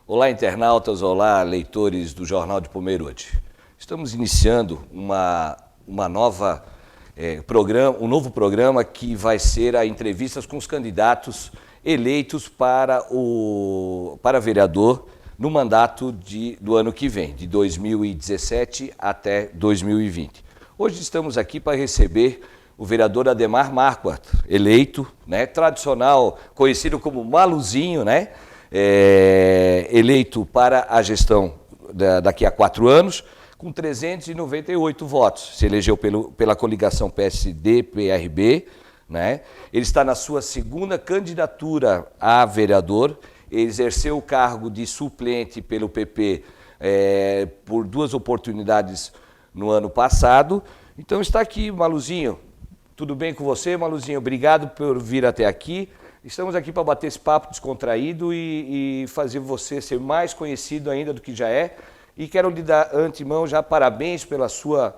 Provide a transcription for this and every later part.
Olá, internautas, olá, leitores do Jornal de Pomerode. Estamos iniciando um novo programa que vai ser a entrevistas com os candidatos eleitos para vereador no mandato do ano que vem, de 2017 até 2020. Hoje estamos aqui para receber o vereador Ademar Marquardt, eleito, tradicional, conhecido como Maluzinho, eleito para a gestão daqui a 4 anos, com 398 votos. Se elegeu pela coligação PSD-PRB, Ele está na sua segunda candidatura a vereador, exerceu o cargo de suplente pelo PP por 2 oportunidades no ano passado. Então está aqui, Maluzinho. Tudo bem com você, Maluzinho? Obrigado por vir até aqui. Estamos aqui para bater esse papo descontraído e fazer você ser mais conhecido ainda do que já é. E quero lhe dar, antemão, já parabéns pela sua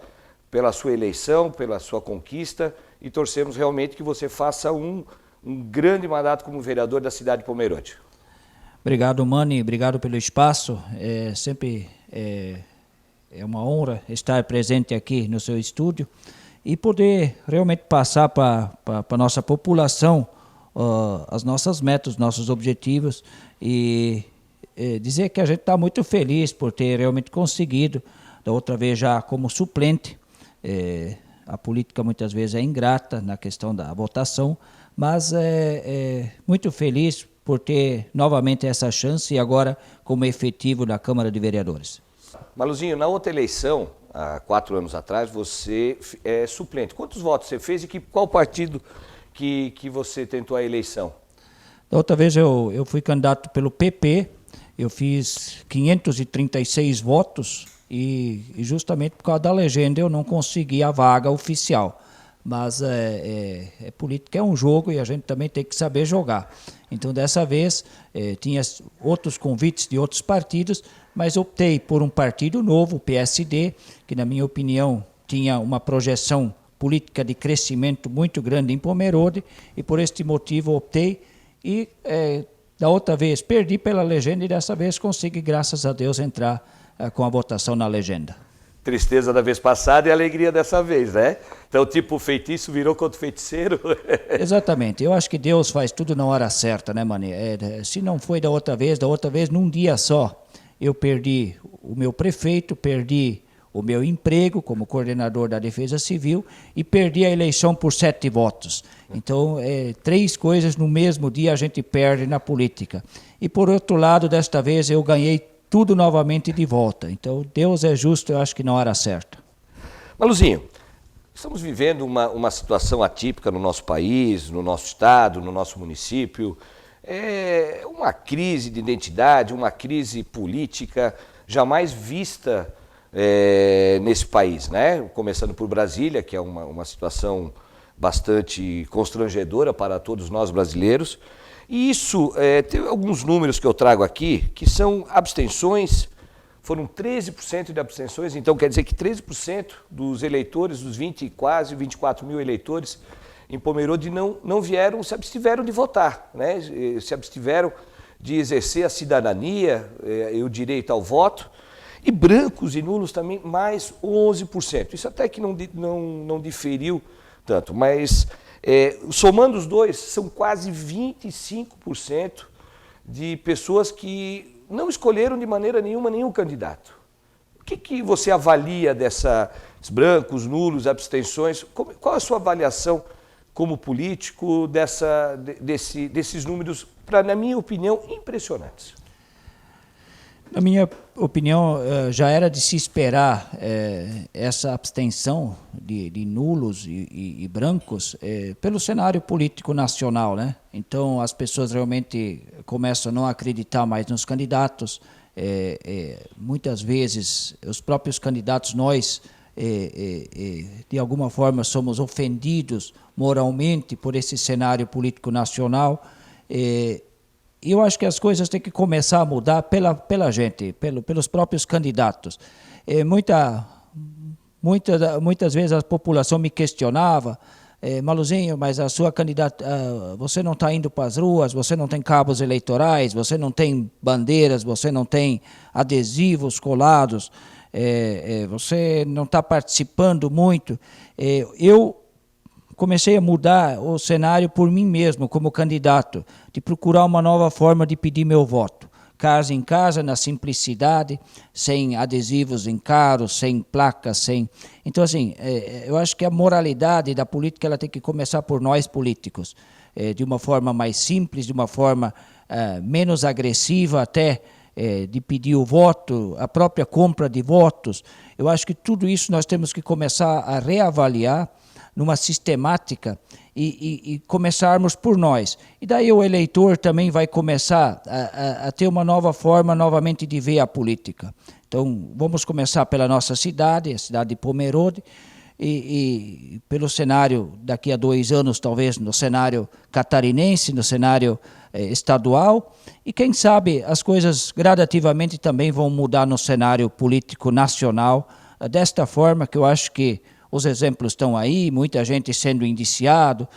eleição, pela sua conquista, e torcemos realmente que você faça um grande mandato como vereador da cidade de Pomerode. Obrigado, Mani, obrigado pelo espaço. Sempre é uma honra estar presente aqui no seu estúdio e poder realmente passar para a nossa população as nossas metas, os nossos objetivos e dizer que a gente está muito feliz por ter realmente conseguido, da outra vez já como suplente. A política muitas vezes é ingrata na questão da votação, mas muito feliz por ter novamente essa chance e agora como efetivo da Câmara de Vereadores. Maluzinho, na outra eleição, há 4 anos atrás, você é suplente. Quantos votos você fez e qual partido que você tentou a eleição? Da outra vez eu fui candidato pelo PP, eu fiz 536 votos e justamente por causa da legenda eu não consegui a vaga oficial. Mas política é um jogo e a gente também tem que saber jogar. Então dessa vez tinha outros convites de outros partidos, mas optei por um partido novo, o PSD, que na minha opinião tinha uma projeção política de crescimento muito grande em Pomerode, e por este motivo optei e da outra vez perdi pela legenda e dessa vez consegui, graças a Deus, entrar com a votação na legenda. Tristeza da vez passada e alegria dessa vez, Então, tipo, o feitiço virou contra o feiticeiro? Exatamente. Eu acho que Deus faz tudo na hora certa, Mani? Se não foi da outra vez, num dia só, eu perdi o meu prefeito, perdi o meu emprego como coordenador da Defesa Civil e perdi a eleição por 7 votos. Então, 3 coisas no mesmo dia a gente perde na política. E, por outro lado, desta vez eu ganhei tudo novamente de volta. Então, Deus é justo, eu acho que na hora certa. Maluzinho, estamos vivendo uma situação atípica no nosso país, no nosso estado, no nosso município. É uma crise de identidade, uma crise política jamais vista nesse país, Começando por Brasília, que é uma situação bastante constrangedora para todos nós brasileiros. E isso, tem alguns números que eu trago aqui, que são abstenções, foram 13% de abstenções, então quer dizer que 13% dos eleitores, dos quase 24 mil eleitores em Pomerode não vieram, se abstiveram de votar, se abstiveram de exercer a cidadania, o direito ao voto, e brancos e nulos também mais 11%. Isso até que não diferiu tanto, mas somando os dois, são quase 25% de pessoas que não escolheram de maneira nenhuma nenhum candidato. O que você avalia desses brancos, nulos, abstenções? Qual a sua avaliação como político desses números, na minha opinião, impressionantes? Na minha opinião, já era de se esperar essa abstenção de nulos e brancos pelo cenário político nacional, Então, as pessoas realmente começam a não acreditar mais nos candidatos. Muitas vezes, os próprios candidatos, nós, de alguma forma, somos ofendidos moralmente por esse cenário político nacional. E eu acho que as coisas têm que começar a mudar pela gente, pelos próprios candidatos. Muitas vezes a população me questionava, Maluzinho, mas a sua candidata, você não está indo para as ruas, você não tem cabos eleitorais, você não tem bandeiras, você não tem adesivos colados, você não está participando muito. Eu comecei a mudar o cenário por mim mesmo, como candidato, de procurar uma nova forma de pedir meu voto. Casa em casa, na simplicidade, sem adesivos encaros, sem placas, sem... Então, assim, eu acho que a moralidade da política ela tem que começar por nós políticos, de uma forma mais simples, de uma forma menos agressiva até, de pedir o voto, a própria compra de votos. Eu acho que tudo isso nós temos que começar a reavaliar numa sistemática e começarmos por nós. E daí o eleitor também vai começar a ter uma nova forma novamente de ver a política. Então, vamos começar pela nossa cidade, a cidade de Pomerode, e pelo cenário, daqui a 2 anos, talvez, no cenário catarinense, no cenário estadual, e quem sabe as coisas gradativamente também vão mudar no cenário político nacional, desta forma que eu acho que os exemplos estão aí, muita gente sendo indiciado,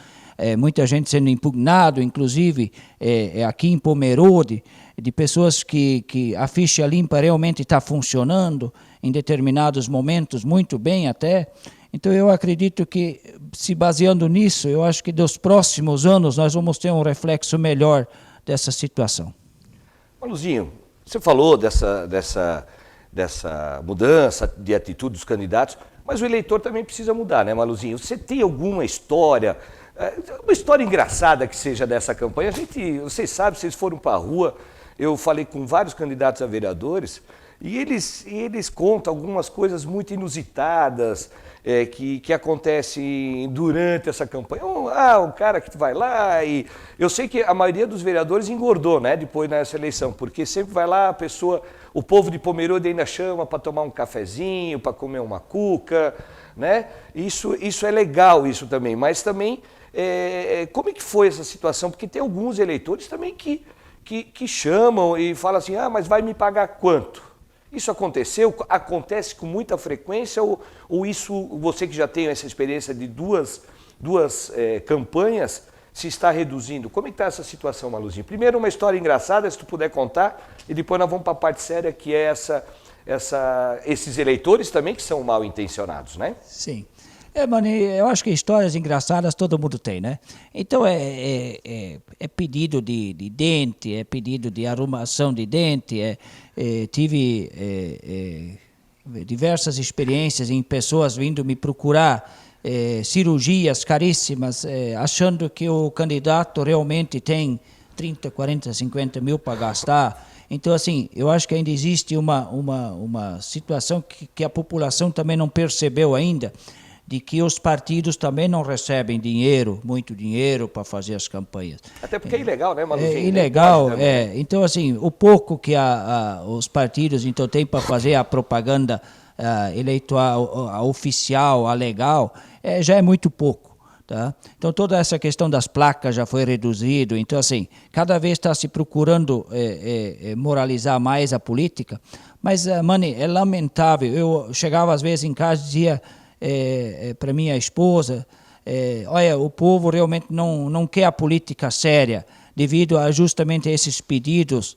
muita gente sendo impugnado, inclusive aqui em Pomerode, de pessoas que a ficha limpa realmente está funcionando em determinados momentos, muito bem até. Então eu acredito que, se baseando nisso, eu acho que dos próximos anos nós vamos ter um reflexo melhor dessa situação. Maluzinho, você falou dessa mudança de atitude dos candidatos, mas o eleitor também precisa mudar, né, Maluzinho? Você tem alguma história, uma história engraçada que seja dessa campanha? Vocês sabem, vocês foram para a rua, eu falei com vários candidatos a vereadores, e eles contam algumas coisas muito inusitadas que acontecem durante essa campanha. O cara que vai lá e... Eu sei que a maioria dos vereadores engordou, né, depois nessa eleição, porque sempre vai lá a pessoa... O povo de Pomerode ainda chama para tomar um cafezinho, para comer uma cuca, né? Isso é legal, isso também. Mas também, como é que foi essa situação? Porque tem alguns eleitores também que chamam e falam assim, mas vai me pagar quanto? Isso aconteceu? Acontece com muita frequência? Ou isso, você que já tem essa experiência de duas campanhas, se está reduzindo? Como é que está essa situação, Maluzinho? Primeiro, uma história engraçada, se tu puder contar, e depois nós vamos para a parte séria, que é esses eleitores também que são mal intencionados, né? Sim. Mani, eu acho que histórias engraçadas todo mundo tem, né? Então é pedido de dente, é pedido de arrumação de dente, tive diversas experiências em pessoas vindo me procurar cirurgias caríssimas, achando que o candidato realmente tem 30, 40, 50 mil para gastar. Então, assim, eu acho que ainda existe uma situação que a população também não percebeu ainda, de que os partidos também não recebem muito dinheiro para fazer as campanhas. Até porque é ilegal, né, Maluzinho? É ilegal, Então, assim, o pouco que os partidos então têm para fazer a propaganda eleitoral, a oficial, a legal, já é muito pouco. Tá? Então, toda essa questão das placas já foi reduzido. Então, assim, cada vez está se procurando moralizar mais a política. Mas, Mani, é lamentável. Eu chegava às vezes em casa e dizia para minha esposa, olha, o povo realmente não quer a política séria, devido a justamente esses pedidos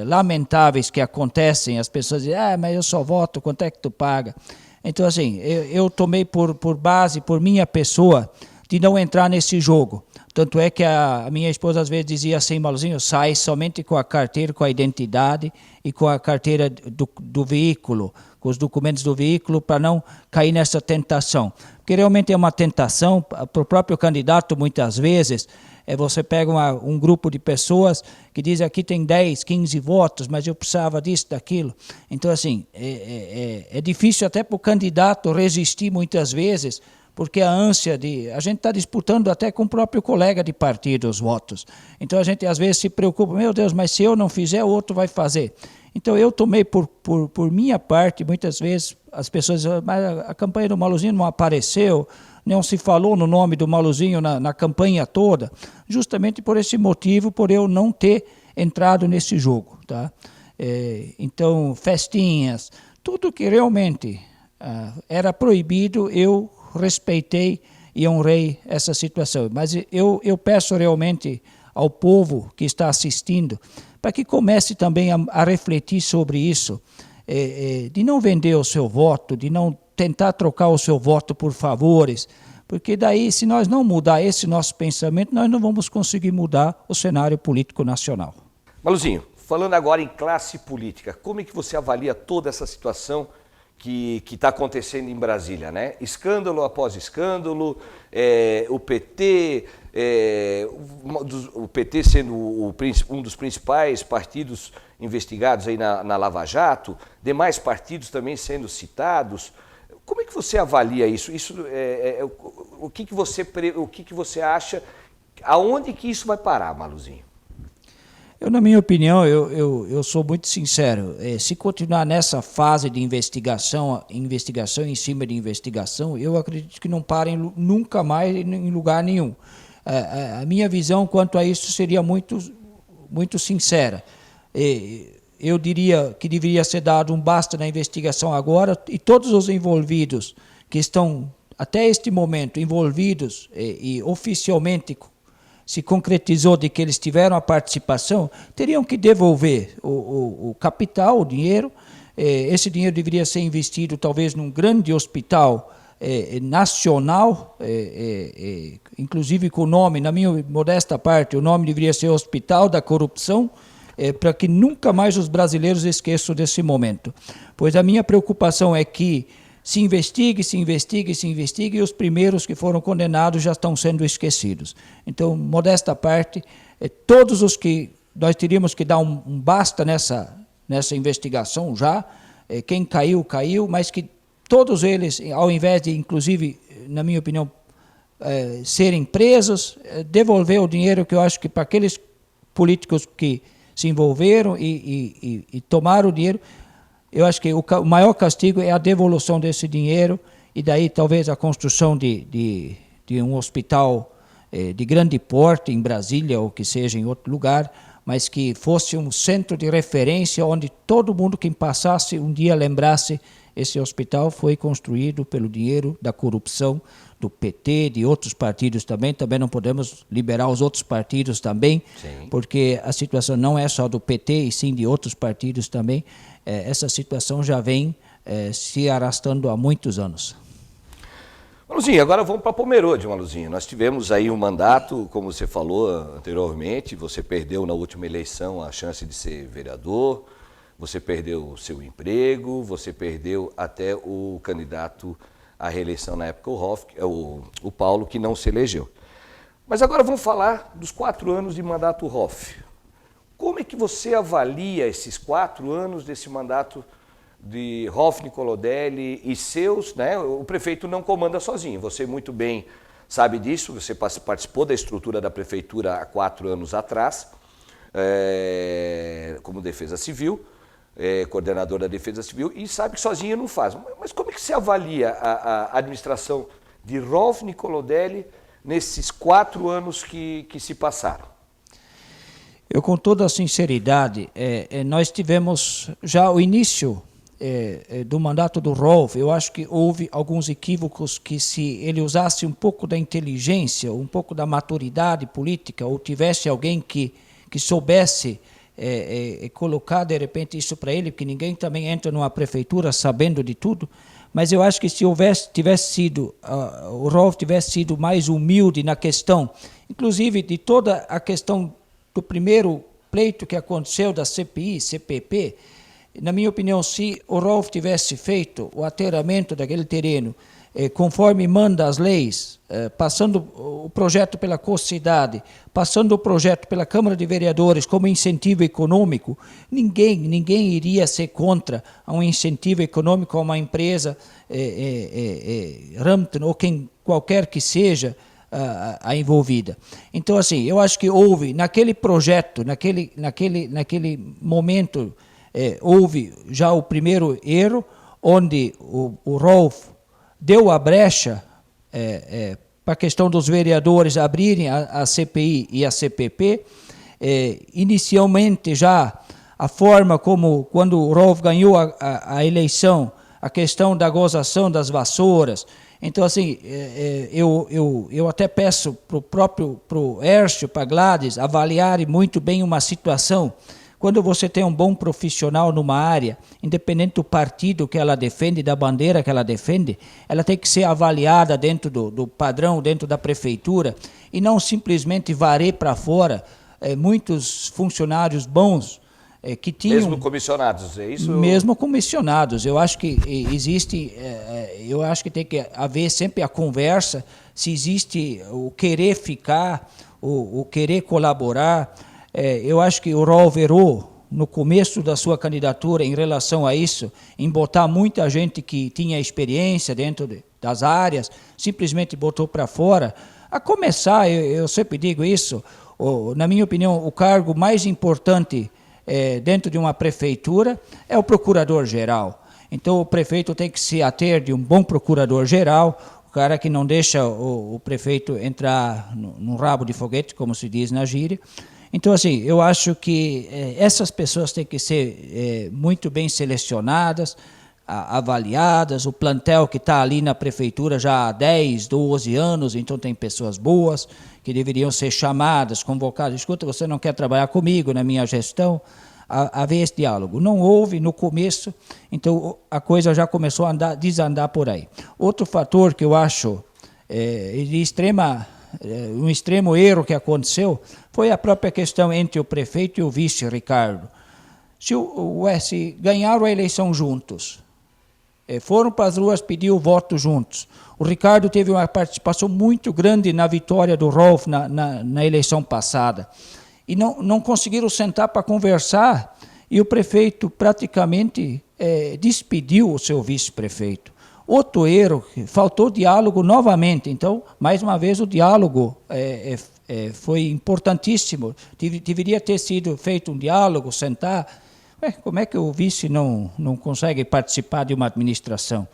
lamentáveis que acontecem. As pessoas dizem, mas eu só voto, quanto é que tu paga? Então, assim, eu tomei por base, por minha pessoa, de não entrar nesse jogo. Tanto é que a minha esposa às vezes dizia assim, Maluzinho, sai somente com a carteira, com a identidade e com a carteira do veículo, com os documentos do veículo, para não cair nessa tentação. Porque realmente é uma tentação para o próprio candidato, muitas vezes. Você pega um grupo de pessoas que dizem aqui tem 10, 15 votos, mas eu precisava disso, daquilo. Então, assim, é difícil até para o candidato resistir muitas vezes, porque a ânsia a gente está disputando até com o próprio colega de partido os votos. Então a gente às vezes se preocupa, meu Deus, mas se eu não fizer, o outro vai fazer. Então eu tomei por minha parte, muitas vezes as pessoas dizem, mas a campanha do Maluzinho não apareceu, não se falou no nome do Maluzinho na campanha toda, justamente por esse motivo, por eu não ter entrado nesse jogo. Tá? Então, festinhas, tudo que realmente era proibido, eu respeitei e honrei essa situação. Mas eu peço realmente ao povo que está assistindo para que comece também a refletir sobre isso, de não vender o seu voto, de não tentar trocar o seu voto por favores, porque daí, se nós não mudar esse nosso pensamento, nós não vamos conseguir mudar o cenário político nacional. Maluzinho, falando agora em classe política, como é que você avalia toda essa situação que está acontecendo em Brasília, né? Escândalo após escândalo, o PT, o PT sendo um dos principais partidos investigados aí na Lava Jato, demais partidos também sendo citados. Como é que você avalia isso? O que você acha? Aonde que isso vai parar, Maluzinho? Na minha opinião, eu sou muito sincero. Se continuar nessa fase de investigação em cima de investigação, eu acredito que não parem nunca mais em lugar nenhum. A minha visão quanto a isso seria muito, muito sincera. Eu diria que deveria ser dado um basta na investigação agora, e todos os envolvidos que estão, até este momento, envolvidos e oficialmente se concretizou de que eles tiveram a participação, teriam que devolver o capital, o dinheiro. Esse dinheiro deveria ser investido talvez num grande hospital nacional, inclusive com o nome, na minha modesta parte, o nome deveria ser Hospital da Corrupção, para que nunca mais os brasileiros esqueçam desse momento. Pois a minha preocupação é que se investigue, e os primeiros que foram condenados já estão sendo esquecidos. Então, modesta parte, todos os que nós teríamos que dar um basta nessa investigação já, quem caiu, mas que todos eles, ao invés de, inclusive, na minha opinião, serem presos, devolver o dinheiro, que eu acho que para aqueles políticos que se envolveram e tomaram o dinheiro, eu acho que o maior castigo é a devolução desse dinheiro, e daí talvez a construção de um hospital de grande porte em Brasília, ou que seja em outro lugar, mas que fosse um centro de referência onde todo mundo que passasse um dia lembrasse: esse hospital foi construído pelo dinheiro da corrupção do PT, de outros partidos também não podemos liberar os outros partidos também, sim, porque a situação não é só do PT, e sim de outros partidos também. Essa situação já vem se arrastando há muitos anos. Maluzinho, agora vamos para Pomerode, Maluzinho. Nós tivemos aí um mandato, como você falou anteriormente, você perdeu na última eleição a chance de ser vereador, você perdeu o seu emprego, você perdeu até o candidato à reeleição na época, o Paulo, que não se elegeu. Mas agora vamos falar dos 4 anos de mandato Hoff. Como é que você avalia esses 4 anos desse mandato de Hoff Nicolodelli e seus, né? O prefeito não comanda sozinho, você muito bem sabe disso, você participou da estrutura da prefeitura há 4 anos atrás, como Defesa Civil, coordenador da Defesa Civil, e sabe que sozinho não faz. Mas como é que você avalia a administração de Hoff Nicolodelli nesses 4 anos que se passaram? Eu, com toda a sinceridade, nós tivemos já o início do mandato do Rolf. Eu acho que houve alguns equívocos que, se ele usasse um pouco da inteligência, um pouco da maturidade política, ou tivesse alguém que soubesse colocar, de repente, isso para ele, porque ninguém também entra numa prefeitura sabendo de tudo, mas eu acho que se tivesse sido, o Rolf tivesse sido mais humilde na questão, inclusive de toda a questão do primeiro pleito que aconteceu da CPI, CPP, na minha opinião, se o Rolf tivesse feito o aterramento daquele terreno conforme manda as leis, passando o projeto pela COCIDAD, passando o projeto pela Câmara de Vereadores como incentivo econômico, ninguém iria ser contra um incentivo econômico a uma empresa, Rampton ou qualquer que seja a envolvida. Então, assim, eu acho que houve, naquele projeto, naquele momento, houve já o primeiro erro, onde o Rolf deu a brecha para a questão dos vereadores abrirem a CPI e a CPP. Inicialmente já, a forma como, quando o Rolf ganhou a eleição, a questão da gozação das vassouras, Então, assim, eu até peço para o Hércio, para a Gladys, avaliarem muito bem uma situação. Quando você tem um bom profissional numa área, independente do partido que ela defende, da bandeira que ela defende, ela tem que ser avaliada dentro do padrão, dentro da prefeitura, e não simplesmente varrer para fora muitos funcionários bons que tinham... Mesmo comissionados, é isso? Mesmo comissionados. Eu acho que existe... eu acho que tem que haver sempre a conversa, se existe o querer ficar, o querer colaborar. Eu acho que o Raul Verô, no começo da sua candidatura, em relação a isso, em botar muita gente que tinha experiência dentro das áreas, simplesmente botou para fora. A começar, eu sempre digo isso, na minha opinião, o cargo mais importante dentro de uma prefeitura é o procurador-geral. Então, o prefeito tem que se ater de um bom procurador-geral, o cara que não deixa o prefeito entrar no rabo de foguete, como se diz na gíria. Então, assim, eu acho que essas pessoas têm que ser muito bem selecionadas, avaliadas. O plantel que está ali na prefeitura já há 10, 12 anos, então tem pessoas boas que deveriam ser chamadas, convocadas. Escuta, você não quer trabalhar comigo na minha gestão? Haver esse diálogo. Não houve no começo, então a coisa já começou a desandar por aí. Outro fator que eu acho um extremo erro que aconteceu foi a própria questão entre o prefeito e o vice, Ricardo. Se ganharam a eleição juntos, foram para as ruas pedir o voto juntos. O Ricardo teve uma participação muito grande na vitória do Rolf na eleição passada. E não conseguiram sentar para conversar, e o prefeito praticamente despediu o seu vice-prefeito. Outro erro, faltou diálogo novamente. Então, mais uma vez, o diálogo foi importantíssimo. Deveria ter sido feito um diálogo, sentar. Como é que o vice não consegue participar de uma administração?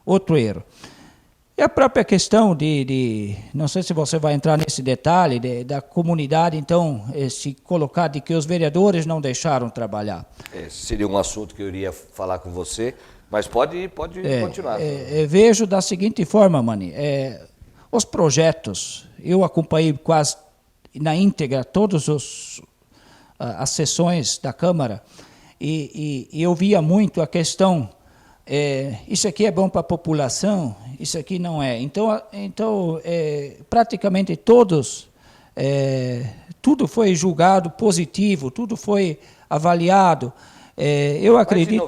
Outro erro. E a própria questão não sei se você vai entrar nesse detalhe, da comunidade, então, se colocar de que os vereadores não deixaram trabalhar. Esse seria um assunto que eu iria falar com você, mas pode continuar. Vejo da seguinte forma, Mani, os projetos, eu acompanhei quase na íntegra todas as sessões da Câmara, e eu via muito a questão, isso aqui é bom para a população, isso aqui não é. Então praticamente todos, tudo foi julgado positivo, tudo foi avaliado. Eu acredito...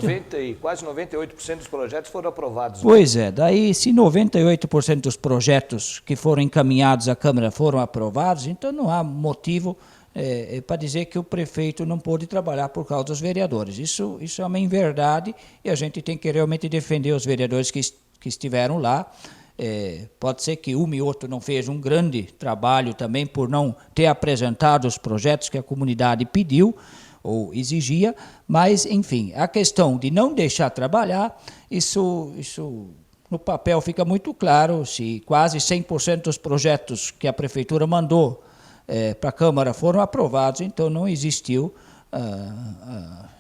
Quase 98% dos projetos foram aprovados. Pois daí se 98% dos projetos que foram encaminhados à Câmara foram aprovados, então não há motivo para dizer que o prefeito não pôde trabalhar por causa dos vereadores. Isso é uma inverdade e a gente tem que realmente defender os vereadores que estiveram lá. Pode ser que um e outro não fez um grande trabalho também por não ter apresentado os projetos que a comunidade pediu ou exigia, mas, enfim, a questão de não deixar trabalhar, isso no papel fica muito claro. Se quase 100% dos projetos que a prefeitura mandou para a Câmara foram aprovados, então não existiu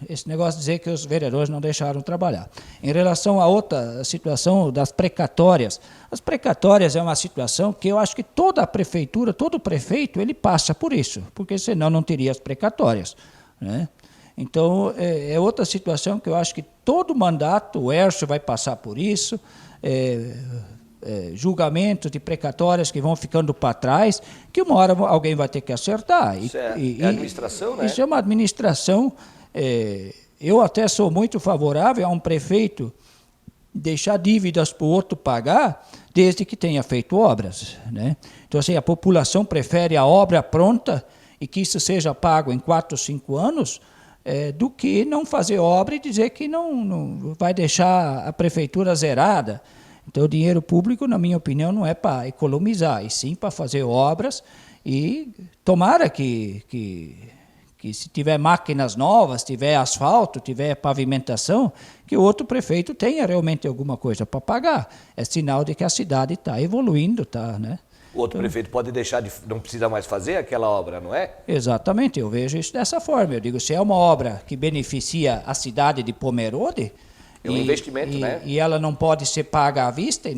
esse negócio de dizer que os vereadores não deixaram trabalhar. Em relação a outra situação das precatórias, as precatórias é uma situação que eu acho que toda a prefeitura, todo prefeito, ele passa por isso, porque senão não teria as precatórias, né? Então, é outra situação que eu acho que todo mandato, o Hércio vai passar por isso, julgamentos de precatórias que vão ficando para trás, que uma hora alguém vai ter que acertar. Isso é administração, né? Isso é uma administração. Eu até sou muito favorável a um prefeito deixar dívidas para o outro pagar, desde que tenha feito obras, né? Então, assim, a população prefere a obra pronta e que isso seja pago em 4 ou 5 anos, do que não fazer obra e dizer que não vai deixar a prefeitura zerada. Então, o dinheiro público, na minha opinião, não é para economizar, e sim para fazer obras, e tomara que se tiver máquinas novas, tiver asfalto, tiver pavimentação, que o outro prefeito tenha realmente alguma coisa para pagar. É sinal de que a cidade está evoluindo, né? O outro prefeito pode deixar não precisa mais fazer aquela obra, não é? Exatamente, eu vejo isso dessa forma. Eu digo, se é uma obra que beneficia a cidade de Pomerode, É um investimento, né? E ela não pode ser paga à vista.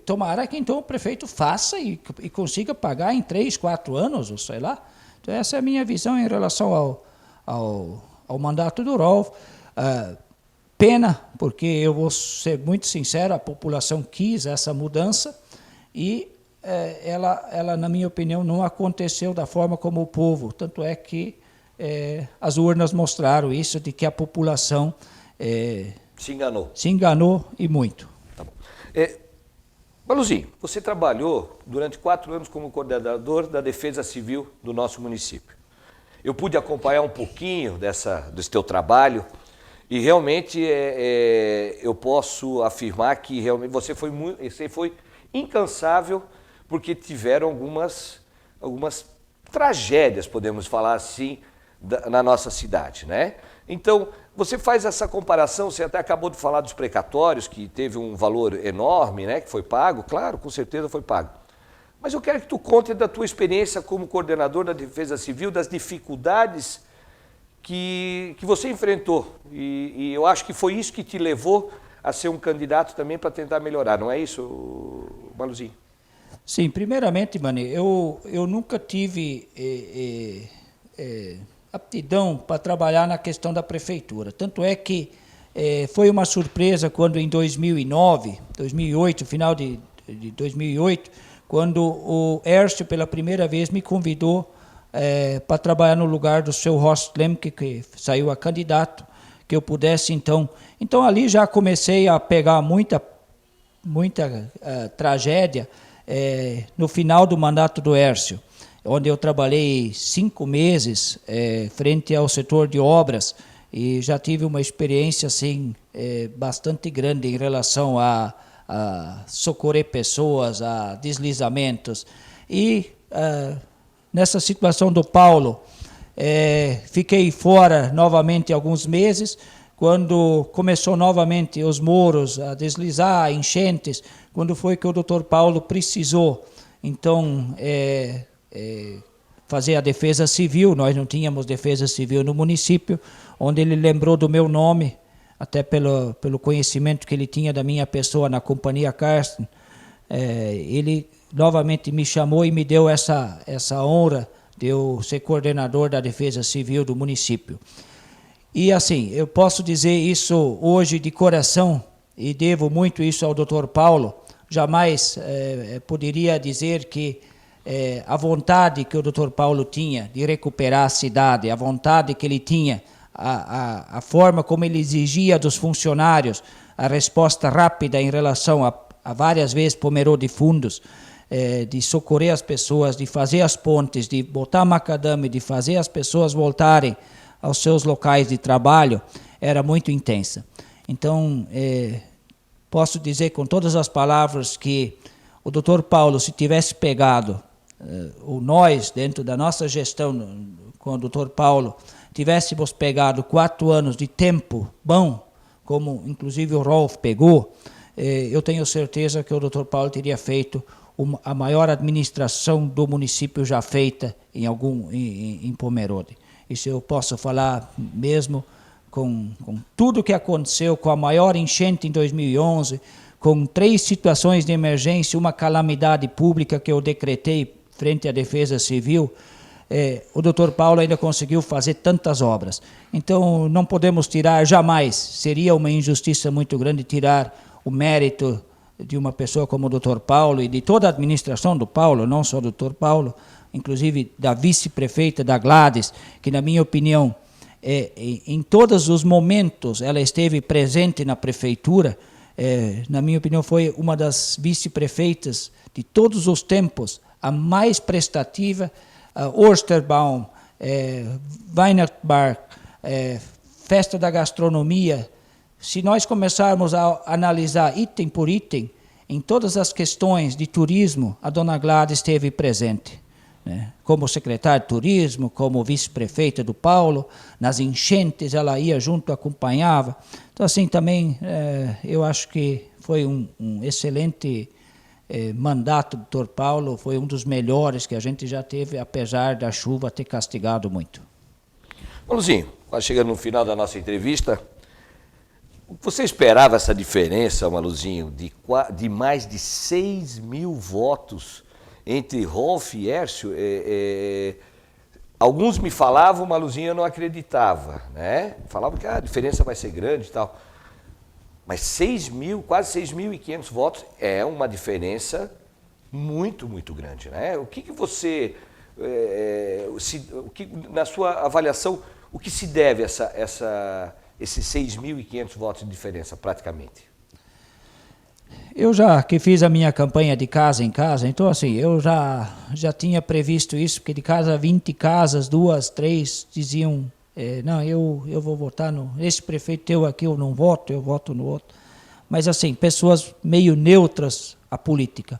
Tomara que então o prefeito faça e consiga pagar em 3, 4 anos, ou sei lá. Então essa é a minha visão em relação ao mandato do Rolf. Pena, porque eu vou ser muito sincero, a população quis essa mudança e ela, na minha opinião, não aconteceu da forma como o povo. Tanto é que as urnas mostraram isso, de que a população se enganou e muito. Tá bom. Maluzinho, você trabalhou durante 4 anos como coordenador da Defesa Civil do nosso município. Eu pude acompanhar um pouquinho desse teu trabalho e realmente eu posso afirmar que realmente você foi incansável, porque tiveram algumas tragédias, podemos falar assim, na nossa cidade, né? Então, você faz essa comparação, você até acabou de falar dos precatórios, que teve um valor enorme, né, que foi pago, claro, com certeza foi pago. Mas eu quero que tu conte da tua experiência como coordenador da Defesa Civil, das dificuldades que você enfrentou. E eu acho que foi isso que te levou a ser um candidato também para tentar melhorar, não é isso, Maluzinho? Sim, primeiramente, Mani, eu nunca tive aptidão para trabalhar na questão da prefeitura. Tanto é que foi uma surpresa quando em 2008, final de 2008, quando o Ércio pela primeira vez me convidou para trabalhar no lugar do seu Horst Lemke, que saiu a candidato, que eu pudesse então ali já comecei a pegar muita tragédia no final do mandato do Ércio, onde eu trabalhei 5 meses frente ao setor de obras e já tive uma experiência assim bastante grande em relação a socorrer pessoas, a deslizamentos. E nessa situação do Paulo, fiquei fora novamente alguns meses, quando começou novamente os moros a deslizar, enchentes, quando foi que o Dr. Paulo precisou, então, fazer a defesa civil. Nós não tínhamos defesa civil no município, onde ele lembrou do meu nome, até pelo conhecimento que ele tinha da minha pessoa na companhia Carsten. Ele novamente me chamou e me deu essa honra de eu ser coordenador da defesa civil do município. E assim, eu posso dizer isso hoje de coração, e devo muito isso ao Dr. Paulo. Jamais poderia dizer que a vontade que o Dr. Paulo tinha de recuperar a cidade, a vontade que ele tinha, a forma como ele exigia dos funcionários, a resposta rápida em relação a várias vezes pomerou de fundos, de socorrer as pessoas, de fazer as pontes, de botar macadame, de fazer as pessoas voltarem aos seus locais de trabalho, era muito intensa. Então, posso dizer com todas as palavras que o Dr. Paulo, se tivesse pegado, ou nós, dentro da nossa gestão com o Dr. Paulo, tivéssemos pegado 4 anos de tempo bom, como inclusive o Rolf pegou, eu tenho certeza que o Dr. Paulo teria feito a maior administração do município já feita em Pomerode. Isso eu posso falar mesmo com tudo o que aconteceu, com a maior enchente em 2011, com 3 situações de emergência, uma calamidade pública que eu decretei frente à Defesa Civil. O Dr. Paulo ainda conseguiu fazer tantas obras. Então, não podemos tirar jamais, seria uma injustiça muito grande tirar o mérito de uma pessoa como o Dr. Paulo e de toda a administração do Paulo, não só do Dr. Paulo, inclusive da vice-prefeita da Gladys, que na minha opinião, em todos os momentos ela esteve presente na prefeitura. Na minha opinião foi uma das vice-prefeitas de todos os tempos, a mais prestativa. Osterbaum, Weihnachtsmarkt, Festa da Gastronomia. Se nós começarmos a analisar item por item, em todas as questões de turismo, a dona Gladys esteve presente, né? Como secretária de turismo, como vice-prefeita do Paulo, nas enchentes ela ia junto, acompanhava. Então assim também eu acho que foi um excelente mandato do Dr. Paulo, foi um dos melhores que a gente já teve, apesar da chuva ter castigado muito. Maluzinho, quase chegando no final da nossa entrevista, Você esperava essa diferença, Maluzinho, de mais de 6 mil votos entre Rolf e Hércio? Alguns me falavam, Maluzinho, eu não acreditava, né? Falavam que a diferença vai ser grande e tal. Mas 6 mil, quase 6.500 votos é uma diferença muito, muito grande, né? O que você, na sua avaliação, o que se deve a esses 6.500 votos de diferença, praticamente? Eu já que fiz a minha campanha de casa em casa, então assim, eu já tinha previsto isso, porque de cada 20 casas, 2, 3 diziam, não, eu vou votar esse prefeito teu aqui, eu não voto, eu voto no outro. Mas assim, pessoas meio neutras à política.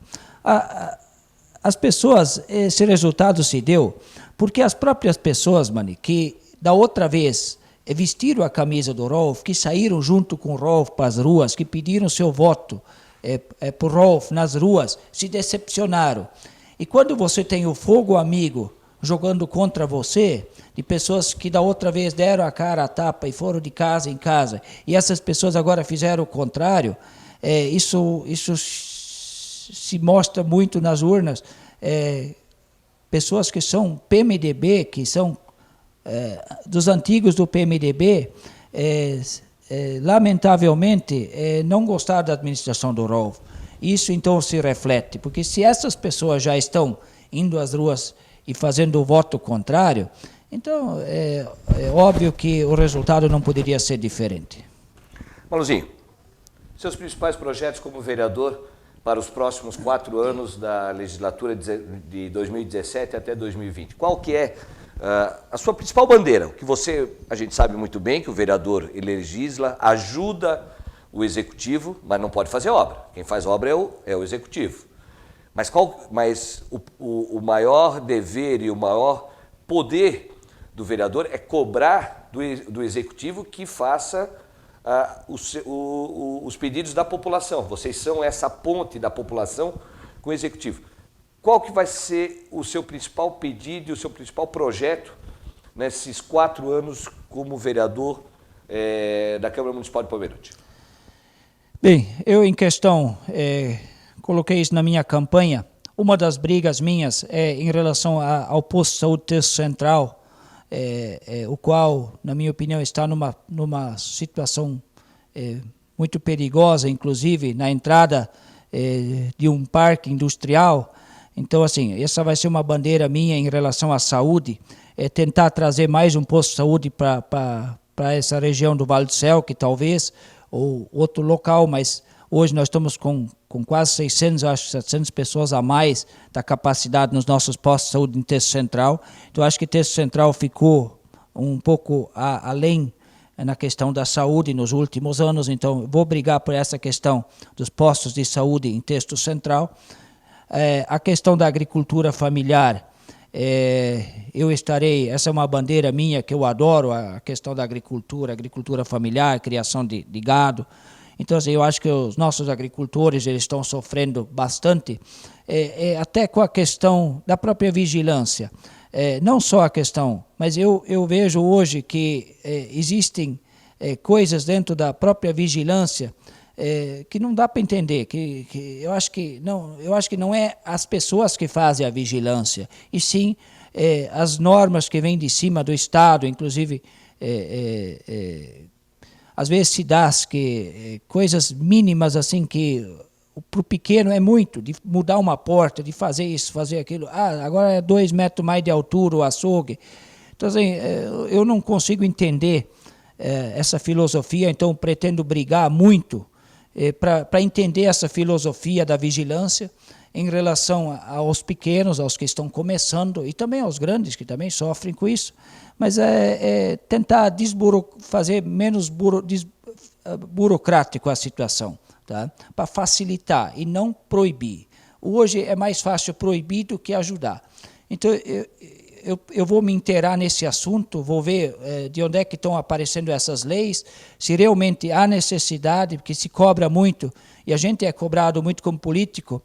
As pessoas, esse resultado se deu porque as próprias pessoas, Mani, que da outra vez vestiram a camisa do Rolf, que saíram junto com o Rolf para as ruas, que pediram seu voto por Rolf nas ruas, se decepcionaram. E quando você tem o fogo amigo jogando contra você, de pessoas que da outra vez deram a cara a tapa e foram de casa em casa, e essas pessoas agora fizeram o contrário, isso se mostra muito nas urnas. Pessoas que são PMDB, que são dos antigos do PMDB, lamentavelmente, não gostaram da administração do Rolf. Isso então se reflete, porque se essas pessoas já estão indo às ruas e fazendo o voto contrário, então é óbvio que o resultado não poderia ser diferente. Maluzinho, seus principais projetos como vereador para os próximos 4 anos da legislatura de 2017 até 2020, qual que é a sua principal bandeira? Que a gente sabe muito bem que o vereador ele legisla, ajuda o executivo, mas não pode fazer obra. Quem faz obra é o executivo. Mas o maior dever e o maior poder do vereador é cobrar do executivo que faça os pedidos da população. Vocês são essa ponte da população com o executivo. Qual que vai ser o seu principal pedido e o seu principal projeto nesses 4 anos como vereador da Câmara Municipal de Pomerode? Bem, eu em questão, coloquei isso na minha campanha. Uma das brigas minhas é em relação ao posto de saúde Terço Central, o qual, na minha opinião, está numa situação muito perigosa, inclusive na entrada de um parque industrial. Então, assim, essa vai ser uma bandeira minha em relação à saúde, tentar trazer mais um posto de saúde para essa região do Vale do Céu, que talvez, ou outro local, mas hoje nós estamos com quase 600, acho 700 pessoas a mais da capacidade nos nossos postos de saúde em Terço Central. Então, acho que Terço Central ficou um pouco além na questão da saúde nos últimos anos, então vou brigar por essa questão dos postos de saúde em Terço Central. A questão da agricultura familiar, eu estarei, essa é uma bandeira minha que eu adoro, a questão da agricultura familiar, criação de gado. Então, assim, eu acho que os nossos agricultores eles estão sofrendo bastante, até com a questão da própria vigilância. Não só a questão, mas eu vejo hoje que existem coisas dentro da própria vigilância que não dá para entender, eu acho que não é as pessoas que fazem a vigilância, e sim as normas que vêm de cima do Estado, inclusive às vezes se dá coisas mínimas assim que para o pequeno é muito, de mudar uma porta, de fazer isso, fazer aquilo, agora é 2 metros mais de altura o açougue. Então assim, eu não consigo entender essa filosofia, então pretendo brigar muito para entender essa filosofia da vigilância em relação aos pequenos, aos que estão começando, e também aos grandes, que também sofrem com isso, mas tentar fazer menos burocrático a situação, tá? Para facilitar e não proibir. Hoje é mais fácil proibir do que ajudar. Então, eu vou me inteirar nesse assunto, vou ver de onde é que estão aparecendo essas leis, se realmente há necessidade, porque se cobra muito, e a gente é cobrado muito como político,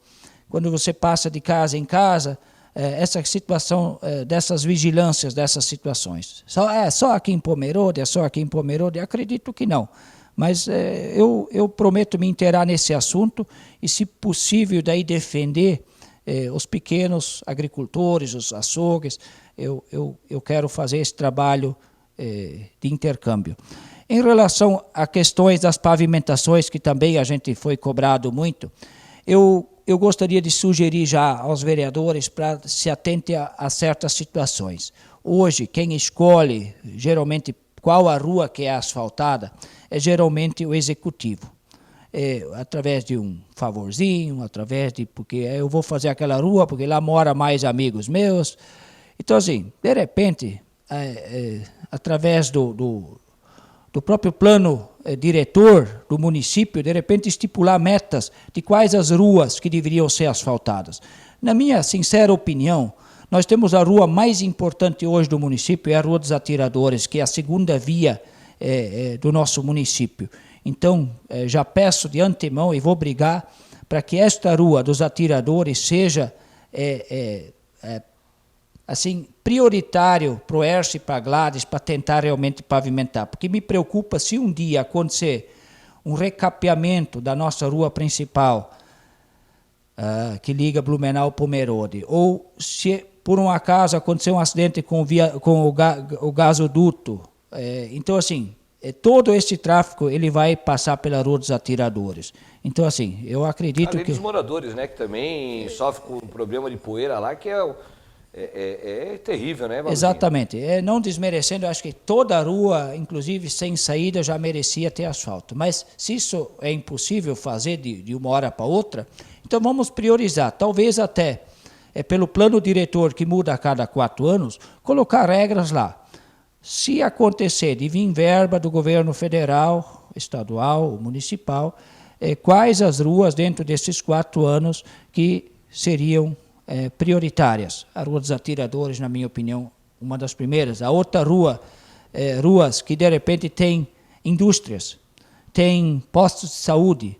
quando você passa de casa em casa, essa situação dessas vigilâncias, dessas situações. Só aqui em Pomerode, acredito que não. Mas eu prometo me inteirar nesse assunto e, se possível, daí defender os pequenos agricultores, os açougues. Eu quero fazer esse trabalho de intercâmbio. Em relação a questões das pavimentações, que também a gente foi cobrado muito, eu gostaria de sugerir já aos vereadores para se atentem a certas situações. Hoje, quem escolhe, geralmente, qual a rua que é asfaltada, é geralmente o executivo. Através de um favorzinho, porque eu vou fazer aquela rua, porque lá mora mais amigos meus. Então, assim, de repente, através do próprio plano diretor do município, de repente estipular metas de quais as ruas que deveriam ser asfaltadas. Na minha sincera opinião, nós temos a rua mais importante hoje do município, é a Rua dos Atiradores, que é a segunda via do nosso município. Então, já peço de antemão e vou brigar para que esta Rua dos Atiradores seja assim, prioritário para o Hércio e para a Gladys, para tentar realmente pavimentar. Porque me preocupa se um dia acontecer um recapeamento da nossa rua principal, que liga Blumenau ao Pomerode, ou se por um acaso acontecer um acidente com o gasoduto. Então, assim, todo esse tráfego ele vai passar pela Rua dos Atiradores. Então, assim, eu acredito além que... dos moradores, né, que também sofrem com o problema de poeira lá, que é terrível, né, Maluzinho? Exatamente. Não desmerecendo, eu acho que toda a rua, inclusive sem saída, já merecia ter asfalto. Mas se isso é impossível fazer de uma hora para outra, então vamos priorizar. Talvez até, pelo plano diretor que muda a cada 4 anos, colocar regras lá. Se acontecer de vir verba do governo federal, estadual, municipal, quais as ruas dentro desses 4 anos que seriam prioritárias. A Rua dos Atiradores, na minha opinião, uma das primeiras. A outra rua, ruas que de repente tem indústrias, tem postos de saúde.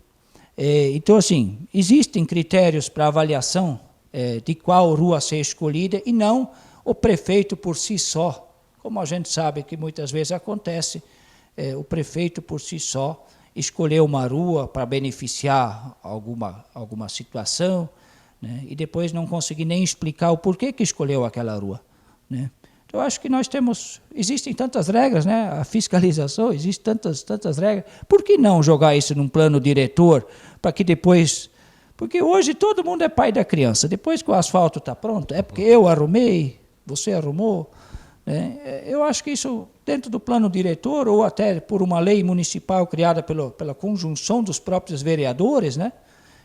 Então, assim, existem critérios para avaliação de qual rua ser escolhida e não o prefeito por si só. Como a gente sabe que muitas vezes acontece, o prefeito por si só escolher uma rua para beneficiar alguma situação, né, e depois não conseguir nem explicar o porquê que escolheu aquela rua, né. Então, eu acho que existem tantas regras, né, a fiscalização, existem tantas regras. Por que não jogar isso num plano diretor, para que depois... Porque hoje todo mundo é pai da criança. Depois que o asfalto está pronto, é porque eu arrumei, você arrumou, né. Eu acho que isso, dentro do plano diretor, ou até por uma lei municipal criada pela conjunção dos próprios vereadores, né,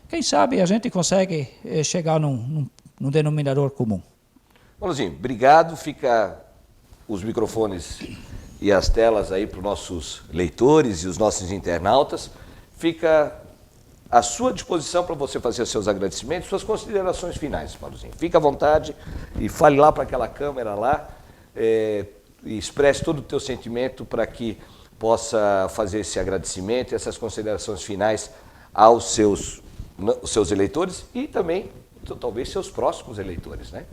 quem sabe a gente consegue chegar num denominador comum. Maluzinho, obrigado. Fica os microfones e as telas aí para os nossos leitores e os nossos internautas. Fica à sua disposição para você fazer os seus agradecimentos, suas considerações finais, Maluzinho. Fica à vontade e fale lá para aquela câmera lá, e expresse todo o teu sentimento para que possa fazer esse agradecimento e essas considerações finais aos seus eleitores e também, talvez, seus próximos eleitores, né?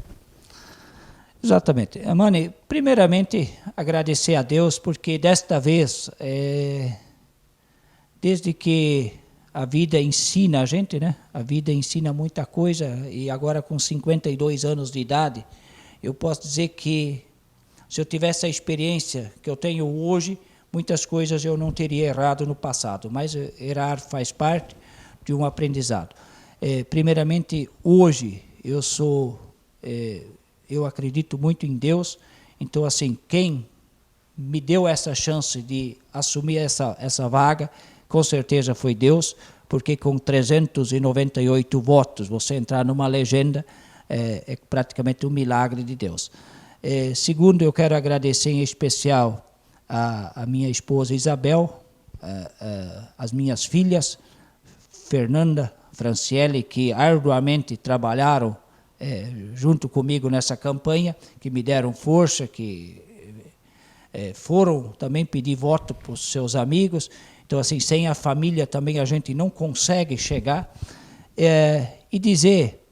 Exatamente. Mani, primeiramente, agradecer a Deus, porque desta vez, desde que a vida ensina a gente, né? A vida ensina muita coisa, e agora com 52 anos de idade, eu posso dizer que se eu tivesse a experiência que eu tenho hoje, muitas coisas eu não teria errado no passado, mas errar faz parte de um aprendizado. Primeiramente, hoje, eu acredito muito em Deus, então, assim, quem me deu essa chance de assumir essa vaga, com certeza foi Deus, porque com 398 votos, você entrar numa legenda, é praticamente um milagre de Deus. Segundo, eu quero agradecer em especial a minha esposa Isabel, as minhas filhas, Fernanda, Franciele, que arduamente trabalharam junto comigo nessa campanha, que me deram força, que foram também pedir voto para os seus amigos. Então, assim, sem a família também a gente não consegue chegar. E dizer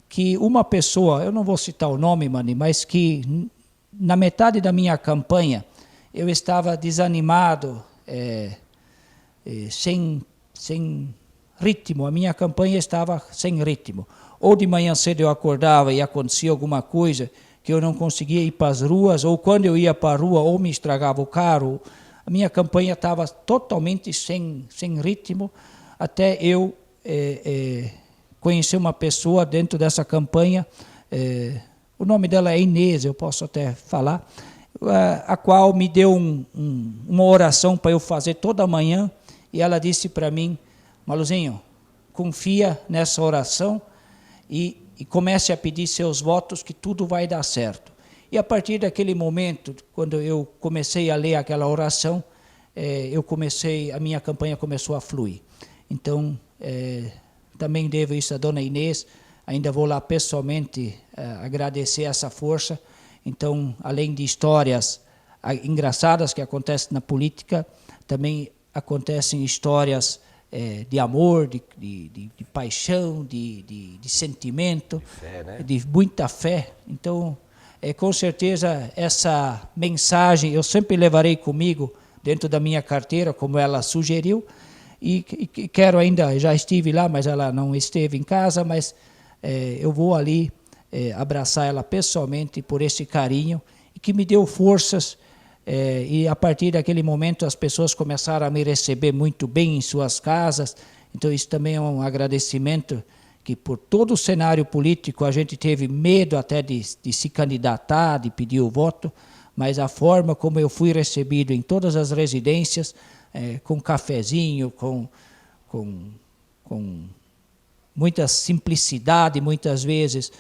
que uma pessoa, eu não vou citar o nome, Mani, mas que na metade da minha campanha eu estava desanimado, sem ritmo, a minha campanha estava sem ritmo. Ou de manhã cedo eu acordava e acontecia alguma coisa que eu não conseguia ir para as ruas, ou quando eu ia para a rua ou me estragava o carro. A minha campanha estava totalmente sem ritmo, até eu conhecer uma pessoa dentro dessa campanha, o nome dela é Inês, eu posso até falar, a qual me deu uma oração para eu fazer toda manhã, e ela disse para mim: Maluzinho, confia nessa oração e comece a pedir seus votos que tudo vai dar certo. E a partir daquele momento, quando eu comecei a ler aquela oração, a minha campanha começou a fluir. Então, também devo isso à dona Inês, ainda vou lá pessoalmente agradecer essa força. Então, além de histórias engraçadas que acontecem na política, também acontecem histórias de amor, de paixão, de sentimento, de fé, né? De muita fé. Então, com certeza, essa mensagem eu sempre levarei comigo dentro da minha carteira, como ela sugeriu, e quero ainda, já estive lá, mas ela não esteve em casa, mas eu vou ali abraçar ela pessoalmente por esse carinho, e que me deu forças. E a partir daquele momento as pessoas começaram a me receber muito bem em suas casas. Então isso também é um agradecimento, que por todo o cenário político a gente teve medo até de se candidatar, de pedir o voto, mas a forma como eu fui recebido em todas as residências, com cafezinho, com muita simplicidade muitas vezes.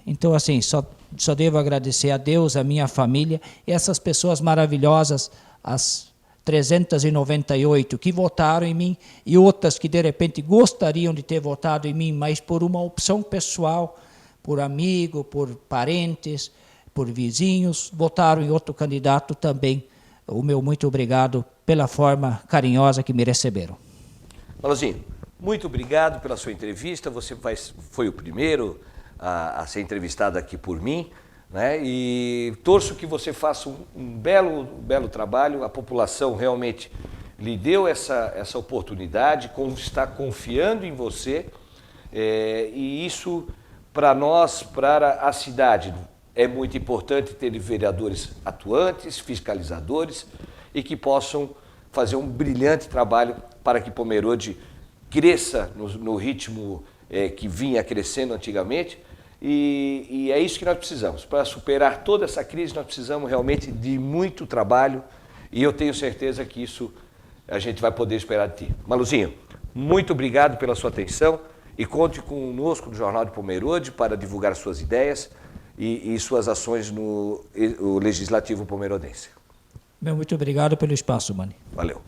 Então, assim, só devo agradecer a Deus, a minha família e essas pessoas maravilhosas, as 398 que votaram em mim, e outras que de repente gostariam de ter votado em mim, mas por uma opção pessoal, por amigo, por parentes, por vizinhos, votaram em outro candidato também. O meu muito obrigado pela forma carinhosa que me receberam. Maluzinho, muito obrigado pela sua entrevista. Você foi o primeiro a ser entrevistado aqui por mim, né? E torço que você faça um belo trabalho. A população realmente lhe deu essa oportunidade, está confiando em você, e isso para nós, para a cidade, é muito importante ter vereadores atuantes, fiscalizadores, e que possam fazer um brilhante trabalho para que Pomerode cresça no ritmo que vinha crescendo antigamente. E é isso que nós precisamos. Para superar toda essa crise, nós precisamos realmente de muito trabalho, e eu tenho certeza que isso a gente vai poder esperar de ti. Maluzinho, muito obrigado pela sua atenção, e conte conosco no Jornal de Pomerode para divulgar suas ideias e suas ações no Legislativo Pomerodense. Muito obrigado pelo espaço, Mani. Valeu.